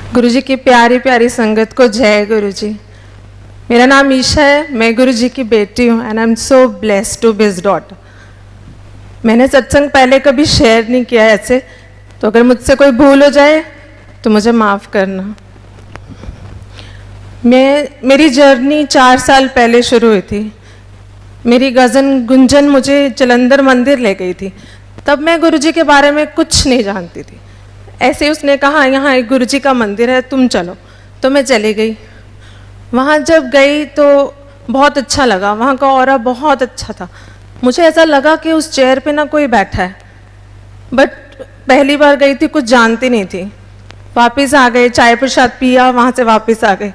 गुरुजी की प्यारी प्यारी संगत को जय गुरुजी। मेरा नाम ईशा है, मैं गुरुजी की बेटी हूँ and I am so blessed to be his daughter. मैंने सत्संग पहले कभी शेयर नहीं किया ऐसे, तो अगर मुझसे कोई भूल हो जाए तो मुझे माफ़ करना। मेरी जर्नी 4 साल पहले शुरू हुई थी। मेरी कज़न गुंजन मुझे जलंधर मंदिर ले गई थी। तब मैं गुरुजी के बारे में कुछ नहीं जानती थी। ऐसे ही उसने कहा यहाँ एक गुरुजी का मंदिर है, तुम चलो। तो मैं चली गई। वहाँ जब गई तो बहुत अच्छा लगा, वहाँ का ऑरा बहुत अच्छा था। मुझे ऐसा लगा कि उस चेयर पे ना कोई बैठा है, बट पहली बार गई थी, कुछ जानती नहीं थी। वापस आ गए, चाय प्रसाद पिया, वहाँ से वापस आ गए।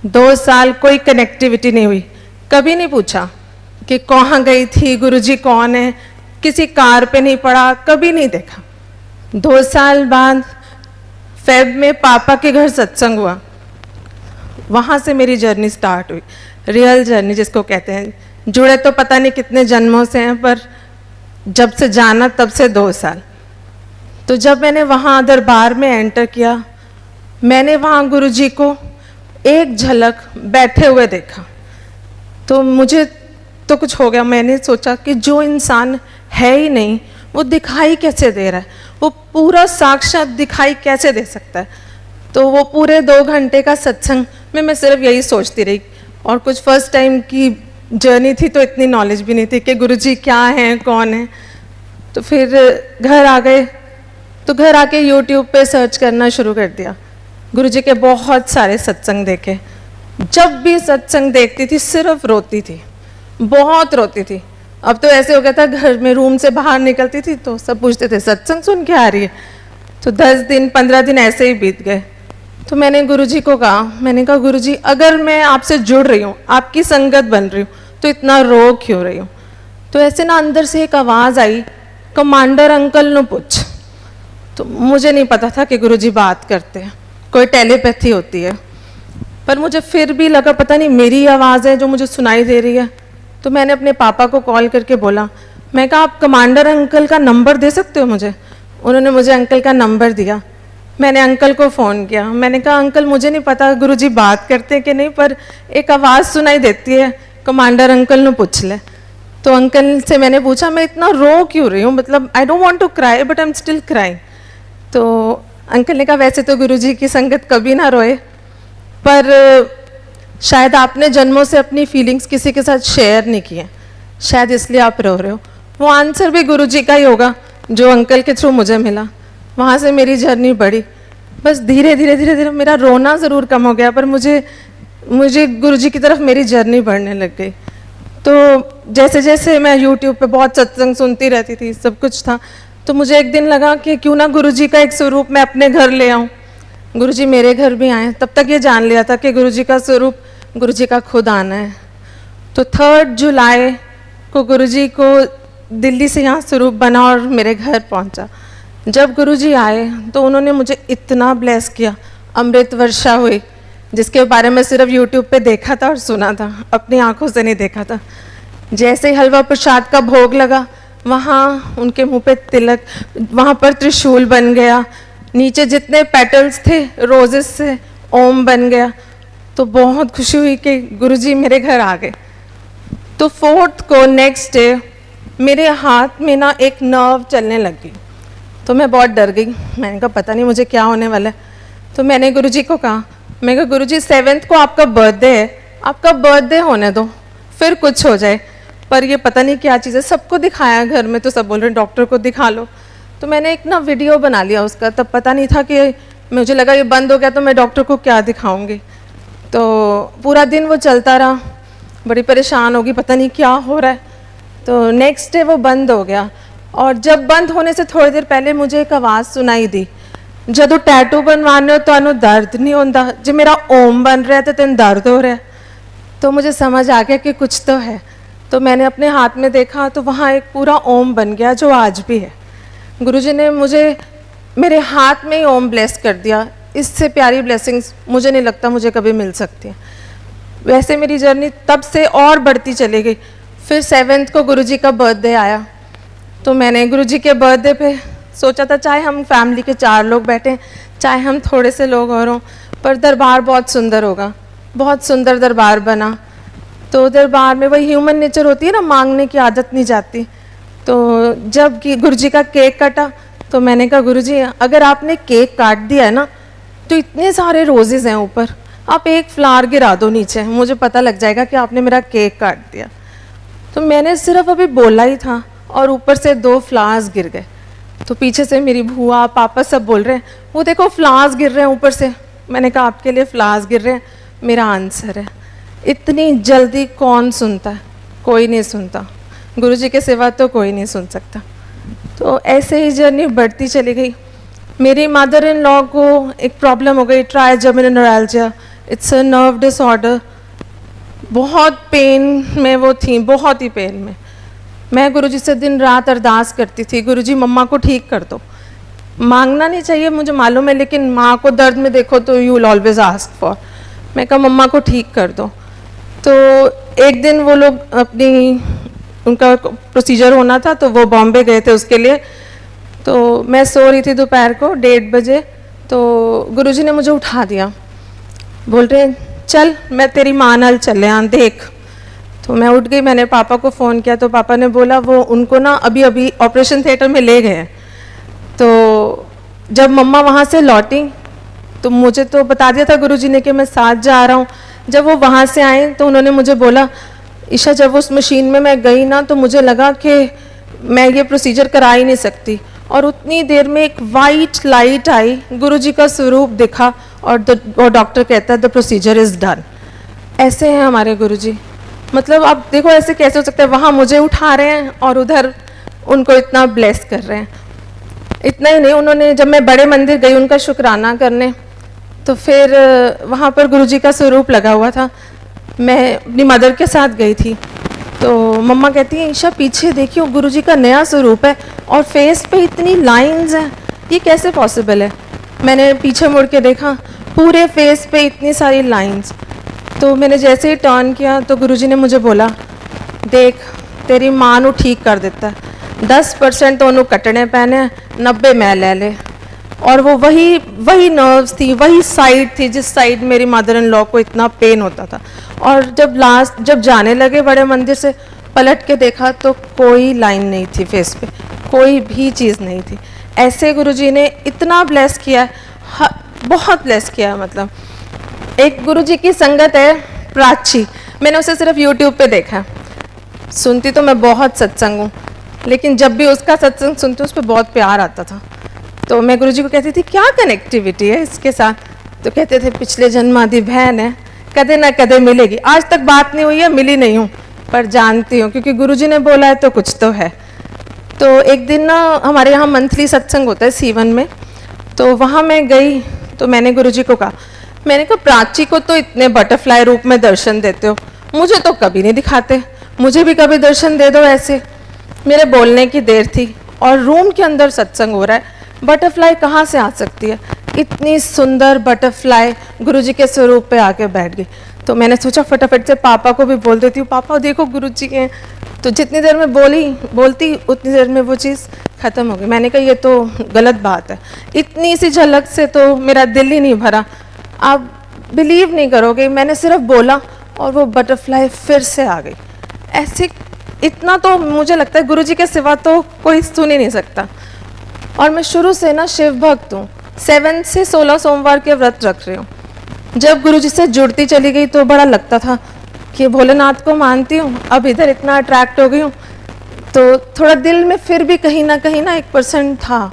2 साल कोई कनेक्टिविटी नहीं हुई। कभी नहीं पूछा कि कहाँ गई थी, गुरुजी कौन है, किसी कार पे नहीं पड़ा, कभी नहीं देखा। 2 साल बाद फेब में पापा के घर सत्संग हुआ। वहाँ से मेरी जर्नी स्टार्ट हुई, रियल जर्नी जिसको कहते हैं। जुड़े तो पता नहीं कितने जन्मों से हैं, पर जब से जाना तब से 2 साल। तो जब मैंने वहाँ दरबार में एंटर किया, मैंने वहाँ गुरुजी को एक झलक बैठे हुए देखा, तो मुझे तो कुछ हो गया। मैंने सोचा कि जो इंसान है ही नहीं वो दिखाई कैसे दे रहा है, वो पूरा साक्षात दिखाई कैसे दे सकता है। तो वो पूरे 2 घंटे का सत्संग में मैं सिर्फ यही सोचती रही। और कुछ फर्स्ट टाइम की जर्नी थी तो इतनी नॉलेज भी नहीं थी कि गुरुजी क्या हैं, कौन है। तो फिर घर आ गए, तो घर आके यूट्यूब पे सर्च करना शुरू कर दिया। गुरुजी के बहुत सारे सत्संग देखे। जब भी सत्संग देखती थी सिर्फ रोती थी, बहुत रोती थी। अब तो ऐसे हो गया था, घर में रूम से बाहर निकलती थी तो सब पूछते थे सत्संग सुन के आ रही है। तो 10 दिन 15 दिन ऐसे ही बीत गए। तो मैंने गुरुजी को कहा, मैंने कहा गुरुजी अगर मैं आपसे जुड़ रही हूँ, आपकी संगत बन रही हूँ, तो इतना रो क्यों रही हूँ। तो ऐसे ना अंदर से एक आवाज़ आई, कमांडर अंकल ने पूछ। तो मुझे नहीं पता था कि गुरुजी बात करते हैं, कोई टेलीपैथी होती है, पर मुझे फिर भी लगा पता नहीं मेरी आवाज़ है जो मुझे सुनाई दे रही है। तो मैंने अपने पापा को कॉल करके बोला, मैं कहा आप कमांडर अंकल का नंबर दे सकते हो मुझे। उन्होंने मुझे अंकल का नंबर दिया। मैंने अंकल को फ़ोन किया। मैंने कहा अंकल मुझे नहीं पता गुरुजी बात करते हैं कि नहीं, पर एक आवाज़ सुनाई देती है, कमांडर अंकल ने पूछ ले। तो अंकल से मैंने पूछा मैं इतना रो क्यों रही हूँ, मतलब I don't want to cry but I am still crying. तो अंकल ने कहा वैसे तो गुरुजी की संगत कभी ना रोए, पर शायद आपने जन्मों से अपनी फीलिंग्स किसी के साथ शेयर नहीं किए, शायद इसलिए आप रो रहे हो। वो आंसर भी गुरुजी का ही होगा जो अंकल के थ्रू मुझे मिला। वहाँ से मेरी जर्नी बढ़ी। बस धीरे धीरे धीरे धीरे मेरा रोना ज़रूर कम हो गया, पर मुझे गुरुजी की तरफ मेरी जर्नी बढ़ने लग गई। तो जैसे जैसे मैं यूट्यूब पे बहुत सत्संग सुनती रहती थी, सब कुछ था, तो मुझे एक दिन लगा कि क्यों ना गुरुजी का एक स्वरूप मैं अपने घर ले आऊँ। गुरुजी मेरे घर भी आए। तब तक ये जान लिया था कि गुरुजी का स्वरूप गुरुजी का खुद आना है। तो 3 जुलाई को गुरुजी को दिल्ली से यहाँ स्वरूप बना और मेरे घर पहुँचा। जब गुरुजी आए तो उन्होंने मुझे इतना ब्लेस किया, अमृत वर्षा हुई, जिसके बारे में सिर्फ यूट्यूब पे देखा था और सुना था, अपनी आंखों से नहीं देखा था। जैसे ही हलवा प्रसाद का भोग लगा, वहाँ उनके मुंह पे तिलक, वहाँ पर त्रिशूल बन गया, नीचे जितने पेटल्स थे रोजेस से ओम बन गया। तो बहुत खुशी हुई कि गुरुजी मेरे घर आ गए। तो 4th को नेक्स्ट डे मेरे हाथ में ना एक नर्व चलने लग गई। तो मैं बहुत डर गई। मैंने कहा पता नहीं मुझे क्या होने वाला है। तो मैंने गुरुजी को कहा, मैं कहा गुरुजी 7th को आपका बर्थडे है, आपका बर्थडे होने दो, फिर कुछ हो जाए। पर ये पता नहीं क्या चीज़ है, सबको दिखाया घर में तो सब बोल रहे डॉक्टर को दिखा लो। तो मैंने एक ना वीडियो बना लिया उसका। तब पता नहीं था कि मुझे लगा ये बंद हो गया तो मैं डॉक्टर को क्या दिखाऊंगी। तो पूरा दिन वो चलता रहा, बड़ी परेशान होगी पता नहीं क्या हो रहा है। तो नेक्स्ट डे वो बंद हो गया। और जब बंद होने से थोड़ी देर पहले मुझे एक आवाज़ सुनाई दी, जदों टैटू बनवाने हो तो दर्द नहीं होता, जो मेरा ओम बन रहा है तो तेन दर्द हो रहा है। तो मुझे समझ आ गया कि कुछ तो है। तो मैंने अपने हाथ में देखा तो वहाँ एक पूरा ओम बन गया जो आज भी है। गुरुजी ने मुझे मेरे हाथ में ही ओम ब्लेस कर दिया। इससे प्यारी ब्लेसिंग्स मुझे नहीं लगता मुझे कभी मिल सकती हैं। वैसे मेरी जर्नी तब से और बढ़ती चली गई। फिर 7th को गुरुजी का बर्थडे आया। तो मैंने गुरुजी के बर्थडे पे सोचा था चाहे हम फैमिली के 4 लोग बैठें, चाहे हम थोड़े से लोग और हों, पर दरबार बहुत सुंदर होगा। बहुत सुंदर दरबार बना। तो दरबार में वही ह्यूमन नेचर होती है ना, मांगने की आदत नहीं जाती। तो जब कि गुरुजी का केक कटा तो मैंने कहा गुरुजी अगर आपने केक काट दिया है ना तो इतने सारे रोजेज़ हैं ऊपर, आप एक फ्लावर गिरा दो नीचे, मुझे पता लग जाएगा कि आपने मेरा केक काट दिया। तो मैंने सिर्फ अभी बोला ही था और ऊपर से 2 फ्लावर्स गिर गए। तो पीछे से मेरी बुआ पापा सब बोल रहे हैं वो देखो फ्लावर्स गिर रहे हैं ऊपर से। मैंने कहा आपके लिए फ्लावर्स गिर रहे हैं, मेरा आंसर है। इतनी जल्दी कौन सुनता है? कोई नहीं सुनता, गुरुजी के सिवा तो कोई नहीं सुन सकता। तो ऐसे ही जर्नी बढ़ती चली गई। मेरी मदर इन लॉ को एक प्रॉब्लम हो गई, trigeminal neuralgia, it's a nerve disorder. बहुत पेन में वो थी, बहुत ही पेन में। मैं गुरुजी से दिन रात अरदास करती थी, गुरुजी मम्मा को ठीक कर दो। मांगना नहीं चाहिए मुझे मालूम है, लेकिन माँ को दर्द में देखो तो you will always ask for. मैं कहा मम्मा को ठीक कर दो। तो एक दिन वो लोग उनका प्रोसीजर होना था तो वो बॉम्बे गए थे उसके लिए। तो मैं सो रही थी दोपहर को 1:30 बजे, तो गुरुजी ने मुझे उठा दिया, बोल रहे चल मैं तेरी माँ नाल चले आ देख। तो मैं उठ गई, मैंने पापा को फ़ोन किया तो पापा ने बोला वो उनको ना अभी अभी ऑपरेशन थिएटर में ले गए। तो जब मम्मा वहाँ से लौटी तो मुझे तो बता दिया था गुरुजी ने कि मैं साथ जा रहा हूँ। जब वो वहाँ से आए तो उन्होंने मुझे बोला ईशा जब उस मशीन में मैं गई ना तो मुझे लगा कि मैं ये प्रोसीजर करा ही नहीं सकती। और उतनी देर में एक वाइट लाइट आई, गुरुजी का स्वरूप दिखा और डॉक्टर कहता है द प्रोसीजर इज़ डन। ऐसे हैं हमारे गुरुजी। मतलब आप देखो ऐसे कैसे हो सकता है, वहाँ मुझे उठा रहे हैं और उधर उनको इतना ब्लेस कर रहे हैं। इतना ही नहीं, उन्होंने जब मैं बड़े मंदिर गई उनका शुक्राना करने तो फिर वहाँ पर गुरुजी का स्वरूप लगा हुआ था। मैं अपनी मदर के साथ गई थी तो मम्मा कहती है ईशा पीछे देखियो गुरुजी का नया स्वरूप है और फेस पे इतनी लाइंस हैं, ये कैसे पॉसिबल है? मैंने पीछे मुड़ के देखा, पूरे फेस पे इतनी सारी लाइंस। तो मैंने जैसे ही टर्न किया तो गुरुजी ने मुझे बोला देख तेरी माँ नू ठीक कर देता है, 10% तो उन्होंने कटने पैने, 90 मैं ले ले। और वो वही नर्व्स थी, वही साइड थी जिस साइड मेरी मदर इन लॉ को इतना पेन होता था। और जब जाने लगे बड़े मंदिर से पलट के देखा तो कोई लाइन नहीं थी फेस पे, कोई भी चीज़ नहीं थी। ऐसे गुरुजी ने इतना ब्लेस किया है, बहुत ब्लेस किया है। मतलब एक गुरुजी की संगत है प्राची, मैंने उसे सिर्फ यूट्यूब पे देखा। सुनती तो मैं बहुत सत्संग हूँ, लेकिन जब भी उसका सत्संग सुनती उस पर बहुत प्यार आता था। तो मैं गुरुजी को कहती थी क्या कनेक्टिविटी है इसके साथ? तो कहते थे पिछले जन्म आदि बहन है, कदे ना कदे मिलेगी। आज तक बात नहीं हुई है, मिली नहीं हूँ, पर जानती हूँ क्योंकि गुरुजी ने बोला है तो कुछ तो है। तो एक दिन ना हमारे यहाँ मंथली सत्संग होता है सीवन में, तो वहाँ मैं गई तो मैंने गुरुजी को कहा, मैंने कहा प्राची को तो इतने बटरफ्लाई रूप में दर्शन देते हो, मुझे तो कभी नहीं दिखाते, मुझे भी कभी दर्शन दे दो ऐसे। मेरे बोलने की देर थी और रूम के अंदर सत्संग हो रहा है, बटरफ्लाई कहाँ से आ सकती है? इतनी सुंदर बटरफ्लाई गुरुजी के स्वरूप पे आके बैठ गई। तो मैंने सोचा फटाफट से पापा को भी बोल देती हूँ, पापा देखो गुरुजी के। तो जितनी देर में बोलती उतनी देर में वो चीज़ ख़त्म हो गई। मैंने कहा ये तो गलत बात है, इतनी सी झलक से तो मेरा दिल ही नहीं भरा। आप बिलीव नहीं करोगे, मैंने सिर्फ बोला और वो बटरफ्लाई फिर से आ गई। ऐसे इतना तो मुझे लगता है गुरुजी के सिवा तो कोई सुन ही नहीं सकता। और मैं शुरू से ना शिव भक्त हूँ, 7 से 16 सोमवार के व्रत रख रही हूँ। जब गुरुजी से जुड़ती चली गई तो बड़ा लगता था कि भोलेनाथ को मानती हूँ, अब इधर इतना अट्रैक्ट हो गई हूँ, तो थोड़ा दिल में फिर भी कहीं ना 1% था।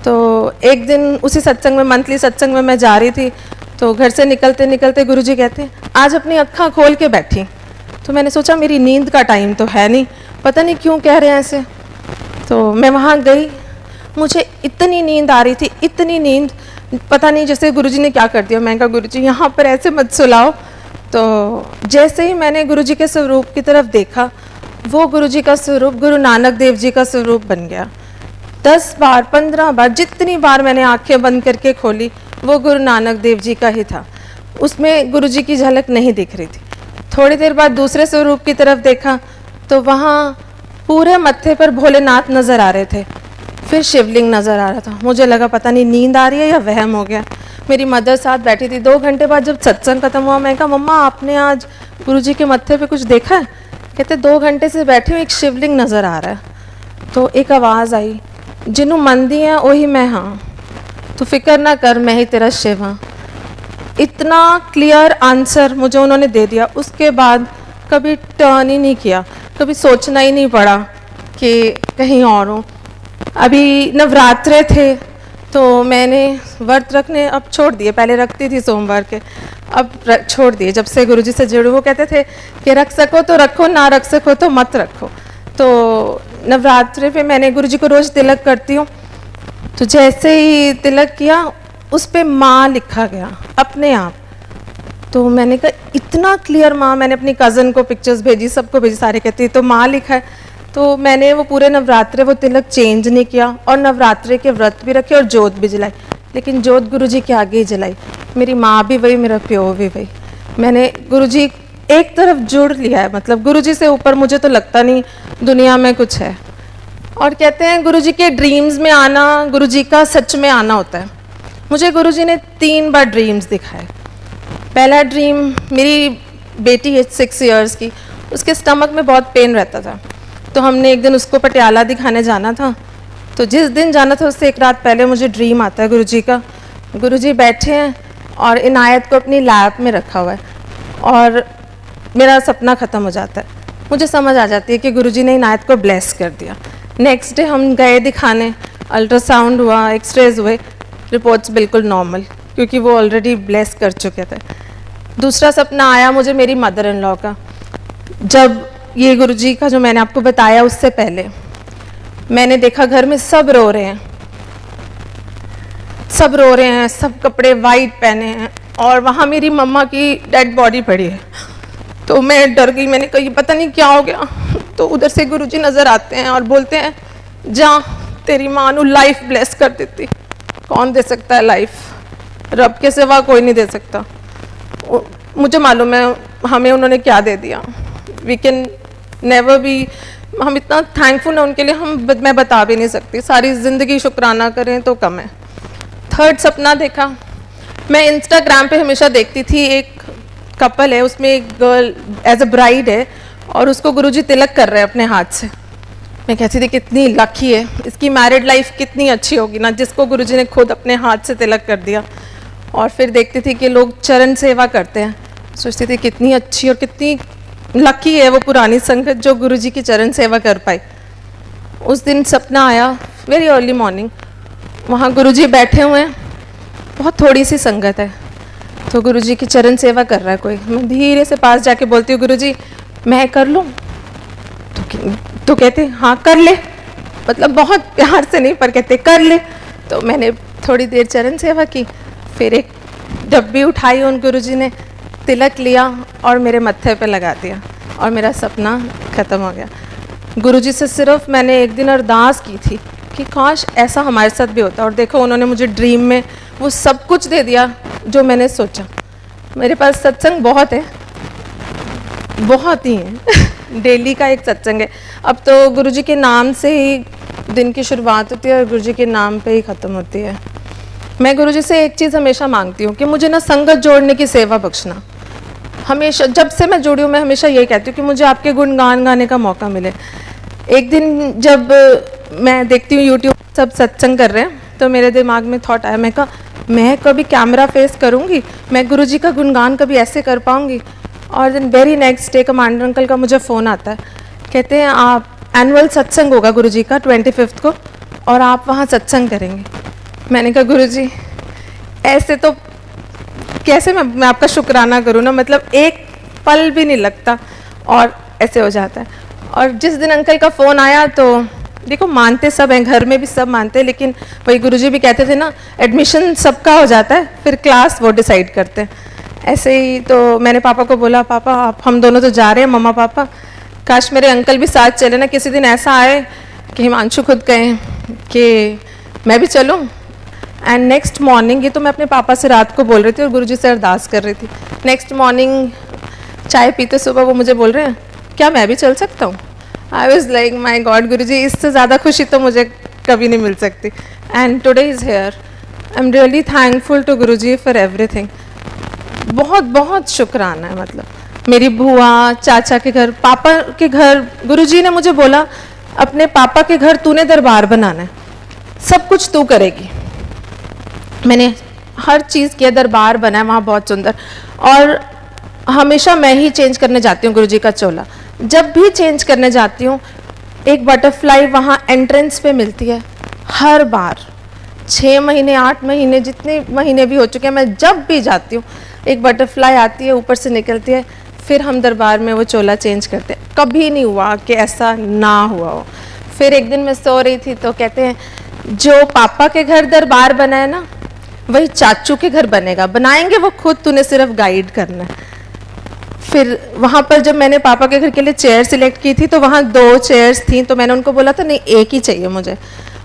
तो एक दिन उसी सत्संग में, मंथली सत्संग में मैं जा रही थी, तो घर से निकलते निकलते गुरुजी कहते आज अपनी अक्खां खोल के बैठी। तो मैंने सोचा मेरी नींद का टाइम तो है नहीं, पता नहीं क्यों कह रहे हैं ऐसे। तो मैं वहाँ गई, मुझे इतनी नींद आ रही थी, इतनी नींद, पता नहीं जैसे गुरुजी ने क्या कर दिया। मैं कहा गुरुजी यहाँ पर ऐसे मत सुलाओ। तो जैसे ही मैंने गुरुजी के स्वरूप की तरफ देखा, वो गुरुजी का स्वरूप गुरु नानक देव जी का स्वरूप बन गया। 10 बार 15 बार जितनी बार मैंने आंखें बंद करके खोली वो गुरु नानक देव जी का ही था, उसमें गुरुजी की झलक नहीं दिख रही थी। थोड़ी देर बाद दूसरे स्वरूप की तरफ देखा तो वहाँ पूरे मत्थे पर भोलेनाथ नज़र आ रहे थे। फिर शिवलिंग नज़र आ रहा था। मुझे लगा पता नहीं नींद आ रही है या वहम हो गया। मेरी मदर साथ बैठी थी। 2 घंटे बाद जब सत्संग खत्म हुआ, मैं कहा मम्मा आपने आज गुरुजी के मत्थे पे कुछ देखा है? कहते 2 घंटे से बैठी हूँ, एक शिवलिंग नज़र आ रहा है। तो एक आवाज़ आई, जिन्हों मंदी है वही मैं हाँ, तो फिक्र ना कर मैं ही तेरा शिव हाँ। इतना क्लियर आंसर मुझे उन्होंने दे दिया। उसके बाद कभी टर्न ही नहीं किया, कभी सोचना ही नहीं पड़ा कि कहीं और हूँ। अभी नवरात्रे थे तो मैंने व्रत रखने अब छोड़ दिए। पहले रखती थी सोमवार के, अब छोड़ दिए। जब से गुरुजी से जुड़े, वो कहते थे कि रख सको तो रखो, ना रख सको तो मत रखो। तो नवरात्रे पे मैंने गुरुजी को रोज़ तिलक करती हूँ। तो जैसे ही तिलक किया उस पर माँ लिखा गया अपने आप। तो मैंने कहा इतना क्लियर माँ, मैंने अपनी कज़न को पिक्चर्स भेजी, सबको भेजी, सारे कहते तो माँ लिखा है। तो मैंने वो पूरे नवरात्रे वो तिलक चेंज नहीं किया और नवरात्रे के व्रत भी रखे और जोत भी जलाई, लेकिन जोत गुरुजी के आगे ही जलाई। मेरी माँ भी वही, मेरा प्यो भी वही। मैंने गुरुजी एक तरफ जुड़ लिया है, मतलब गुरुजी से ऊपर मुझे तो लगता नहीं दुनिया में कुछ है। और कहते हैं गुरुजी के ड्रीम्स में आना गुरुजी का सच में आना होता है। मुझे गुरुजी ने 3 बार ड्रीम्स दिखाए। पहला ड्रीम, मेरी बेटी है 6 इयर्स की, उसके स्टमक में बहुत पेन रहता था। तो हमने एक दिन उसको पटियाला दिखाने जाना था। तो जिस दिन जाना था उससे 1 रात पहले मुझे ड्रीम आता है गुरुजी का। गुरुजी बैठे हैं और इनायत को अपनी लैप में रखा हुआ है और मेरा सपना ख़त्म हो जाता है। मुझे समझ आ जाती है कि गुरुजी ने इनायत को ब्लेस कर दिया। नेक्स्ट डे हम गए दिखाने, अल्ट्रासाउंड हुआ, एक्सरेज हुए, रिपोर्ट्स बिल्कुल नॉर्मल, क्योंकि वो ऑलरेडी ब्लेस कर चुके थे। दूसरा सपना आया मुझे मेरी मदर इन लॉ का। जब ये गुरुजी का जो मैंने आपको बताया उससे पहले मैंने देखा घर में सब रो रहे हैं, सब रो रहे हैं, सब कपड़े वाइट पहने हैं और वहाँ मेरी मम्मा की डेड बॉडी पड़ी है। तो मैं डर गई, मैंने कहा ये पता नहीं क्या हो गया। तो उधर से गुरुजी नज़र आते हैं और बोलते हैं जा तेरी माँ नू लाइफ ब्लेस कर देती। कौन दे सकता है लाइफ? रब के सिवा कोई नहीं दे सकता। मुझे मालूम है हमें उन्होंने क्या दे दिया। वी कैन नेवर बी, हम इतना थैंकफुल हैं उनके लिए, मैं बता भी नहीं सकती। सारी ज़िंदगी शुक्राना करें तो कम है। थर्ड सपना देखा, मैं इंस्टाग्राम पे हमेशा देखती थी, एक कपल है, उसमें एक गर्ल एज अ ब्राइड है और उसको गुरुजी तिलक कर रहे हैं अपने हाथ से। मैं कहती थी कितनी लकी है, इसकी मैरिड लाइफ कितनी अच्छी होगी ना, जिसको गुरुजी ने खुद अपने हाथ से तिलक कर दिया। और फिर देखती थी कि लोग चरण सेवा करते हैं, सोचती थी कितनी अच्छी और कितनी लकी है वो पुरानी संगत जो गुरुजी की चरण सेवा कर पाई। उस दिन सपना आया वेरी अर्ली मॉर्निंग, वहाँ गुरुजी बैठे हुए हैं, बहुत थोड़ी सी संगत है, तो गुरुजी की चरण सेवा कर रहा है कोई। मैं धीरे से पास जाके बोलती हूँ गुरुजी मैं कर लूँ? तो कहते हाँ कर ले, मतलब बहुत प्यार से नहीं पर कहते कर ले। तो मैंने थोड़ी देर चरण सेवा की, फिर एक डब्बी उठाई उन गुरुजी ने, तिलक लिया और मेरे मत्थे पे लगा दिया और मेरा सपना ख़त्म हो गया। गुरुजी से सिर्फ मैंने एक दिन अरदास की थी कि काश ऐसा हमारे साथ भी होता, और देखो उन्होंने मुझे ड्रीम में वो सब कुछ दे दिया जो मैंने सोचा। मेरे पास सत्संग बहुत है, बहुत ही है डेली का एक सत्संग है। अब तो गुरुजी के नाम से ही दिन की शुरुआत होती है और गुरुजी के नाम पे ही ख़त्म होती है। मैं गुरुजी से एक चीज़ हमेशा मांगती हूँ कि मुझे ना संगत जोड़ने की सेवा बख्शना। हमेशा जब से मैं जुड़ी हूँ मैं हमेशा यही कहती हूँ कि मुझे आपके गुणगान गाने का मौका मिले। एक दिन जब मैं देखती हूँ यूट्यूब सब सत्संग कर रहे हैं तो मेरे दिमाग में थॉट आया, मैं कहा मैं कभी कैमरा फेस करूँगी, मैं गुरुजी का गुणगान कभी ऐसे कर पाऊँगी। और दिन very next day commander uncle का मुझे फ़ोन आता है, कहते हैं आप एनुअल सत्संग होगा गुरुजी का 25 को और आप वहाँ सत्संग करेंगे। मैंने कहा गुरुजी ऐसे तो कैसे मैं आपका शुक्राना करूँ ना, मतलब एक पल भी नहीं लगता और ऐसे हो जाता है। और जिस दिन अंकल का फ़ोन आया तो देखो मानते सब हैं, घर में भी सब मानते हैं, लेकिन वही गुरुजी भी कहते थे ना एडमिशन सबका हो जाता है, फिर क्लास वो डिसाइड करते हैं। ऐसे ही तो मैंने पापा को बोला पापा आप हम दोनों तो जा रहे हैं मम्मा पापा, काश मेरे अंकल भी साथ चले ना, किसी दिन ऐसा आए कि हिमांशु खुद कहें कि मैं भी चलूँ। एंड नेक्स्ट मॉर्निंग, ये तो मैं अपने पापा से रात को बोल रही थी और गुरुजी से अरदास कर रही थी, नेक्स्ट मॉर्निंग चाय पीते सुबह वो मुझे बोल रहे हैं क्या मैं भी चल सकता हूँ। I was like my god Guruji, इससे ज़्यादा खुशी तो मुझे कभी नहीं मिल सकती. And today is here. I am really thankful to Guruji for everything. बहुत बहुत शुक्राना है. मतलब मेरी बुआ, चाचा के घर, पापा के घर, गुरुजी ने मुझे बोला अपने पापा के घर तूने दरबार बनाना है, सब कुछ तू करेगी. मैंने हर चीज़ किया, दरबार बना है वहाँ बहुत सुंदर. और हमेशा मैं ही चेंज करने जाती हूँ गुरुजी का चोला. जब भी चेंज करने जाती हूँ एक बटरफ्लाई वहाँ एंट्रेंस पे मिलती है हर बार. 6 महीने 8 महीने जितने महीने भी हो चुके हैं, मैं जब भी जाती हूँ एक बटरफ्लाई आती है, ऊपर से निकलती है, फिर हम दरबार में वो चोला चेंज करते हैं. कभी नहीं हुआ कि ऐसा ना हुआ हो. फिर एक दिन मैं सो रही थी तो कहते हैं जो पापा के घर दरबार बना है ना, वही चाचू के घर बनेगा. बनाएंगे वो खुद, तूने सिर्फ गाइड करना है. फिर वहाँ पर जब मैंने पापा के घर के लिए चेयर सिलेक्ट की थी तो वहाँ 2 चेयर्स थी, तो मैंने उनको बोला था नहीं एक ही चाहिए मुझे.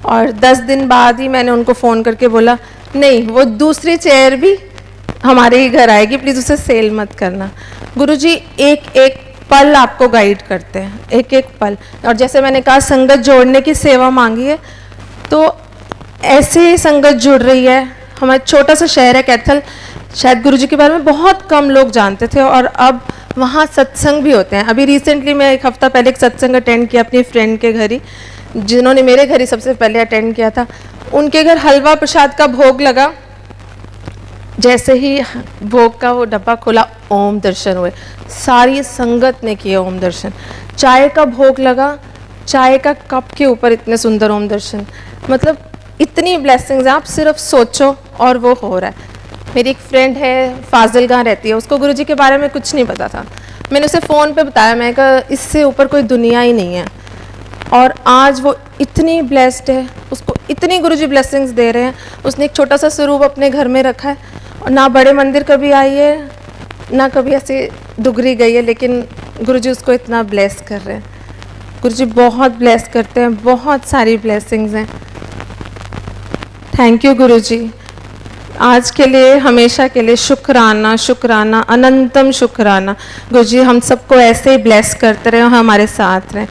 और 10 दिन बाद ही मैंने उनको फ़ोन करके बोला नहीं, वो दूसरी चेयर भी हमारे ही घर आएगी, प्लीज़ उसे सेल मत करना. गुरुजी एक एक पल आपको गाइड करते हैं, एक एक पल. और जैसे मैंने कहा संगत जोड़ने की सेवा मांगी है, तो ऐसे ही संगत जुड़ रही है. हमारा छोटा सा शहर है कैथल, शायद गुरुजी के बारे में बहुत कम लोग जानते थे, और अब वहाँ सत्संग भी होते हैं. अभी रिसेंटली मैं 1 हफ्ता पहले एक सत्संग अटेंड किया अपनी फ्रेंड के घर ही, जिन्होंने मेरे घर ही सबसे पहले अटेंड किया था. उनके घर हलवा प्रसाद का भोग लगा. जैसे ही भोग का वो डब्बा खोला, ओम दर्शन हुए. सारी संगत ने किए ओम दर्शन. चाय का भोग लगा, चाय का कप के ऊपर इतने सुंदर ओम दर्शन. मतलब इतनी ब्लेसिंग्स हैं, आप सिर्फ सोचो और वो हो रहा है. मेरी एक फ्रेंड है, फाजिलगाह रहती है, उसको गुरुजी के बारे में कुछ नहीं पता था. मैंने उसे फ़ोन पे बताया, मैं कहा इससे ऊपर कोई दुनिया ही नहीं है. और आज वो इतनी ब्लेस्ड है, उसको इतनी गुरुजी ब्लेसिंग्स दे रहे हैं. उसने एक छोटा सा स्वरूप अपने घर में रखा है, और ना बड़े मंदिर कभी आई है, ना कभी ऐसे डुगरी गई है, लेकिन गुरुजी उसको इतना ब्लेस कर रहे हैं. गुरुजी बहुत ब्लेस करते हैं, बहुत सारी ब्लेसिंग्स हैं. थैंक यू गुरुजी. आज के लिए, हमेशा के लिए शुक्राना, शुक्राना, अनंतम शुक्राना. गुरुजी हम सबको ऐसे ही ब्लेस करते रहे और हमारे साथ रहें.